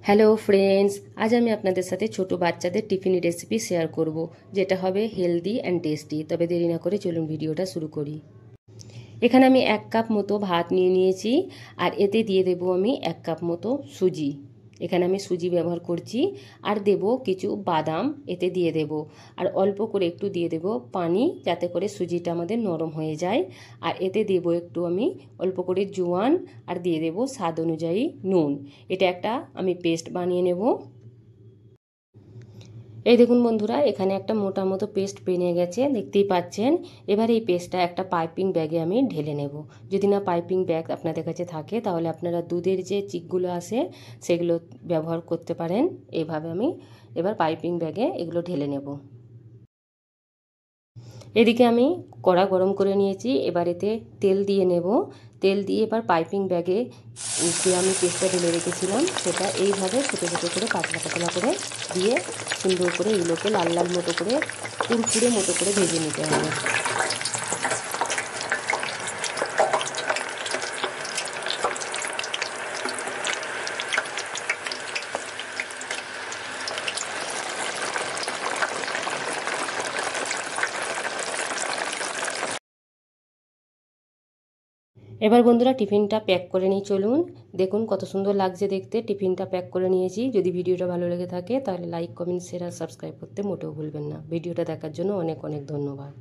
Hello friends, আজ আমি আপনাদের সাথে ছোট বাচ্চাদের টিফিন রেসিপি শেয়ার করব, যেটা হবে হেলদি অ্যান্ড টেস্টি। তবে দেরি না করে চলুন ভিডিওটা শুরু করি। এখানে আমি 1 কাপ মতো ভাত নিয়ে নিয়েছি, আর এতে দিয়ে দেব আমি 1 কাপ মতো সুজি। এখানে আমি সুজি ব্যবহার করছি, আর দেব কিছু বাদাম এতে দিয়ে দেব, আর অল্প করে একটু দিয়ে দেব পানি, যাতে করে সুজিটা আমাদের নরম হয়ে যায়। আর এতে দেব একটু আমি অল্প করে জোয়ান, আর দিয়ে দেব স্বাদ অনুযায়ী নুন। এটা একটা আমি পেস্ট বানিয়ে নেব। এই দেখুন বন্ধুরা, এখানে একটা মোটা মতো পেস্ট বেরিয়ে গেছে, দেখতেই পাচ্ছেন। এবার এই পেস্টটা একটা পাইপিং ব্যাগে আমি ঢেলে নেব। যদি না পাইপিং ব্যাগ আপনাদের কাছে থাকে, তাহলে আপনারা দুধের যে চিকগুলো আসে সেগুলো ব্যবহার করতে পারেন। এইভাবে আমি এবার পাইপিং ব্যাগে এগুলো ঢেলে নেব। এদিকে আমি কড়া গরম করে নিয়েছি, এবার এতে তেল দিয়ে নেব। তেল দিয়ে এবার পাইপিং ব্যাগে যে আমি পেস্টটা ঢেলে রেখেছিলাম সেটা এইভাবে ছোটো ছোটো করে পাতলা পাতলা করে দিয়ে সুন্দর করে এগুলোকে লাল লাল মতো করে কুড়কুড়ে মতো করে ভেজে নিতে হবে। এবার বন্ধুরা টিফিনটা প্যাক করে নিই, চলুন। দেখুন কত সুন্দর লাগছে দেখতে। টিফিনটা প্যাক করে নিয়েছি। যদি ভিডিওটা ভালো লেগে থাকে তাহলে লাইক, কমেন্ট, শেয়ার আর সাবস্ক্রাইব করতে মোটেও ভুলবেন না। ভিডিওটা দেখার জন্য অনেক অনেক ধন্যবাদ।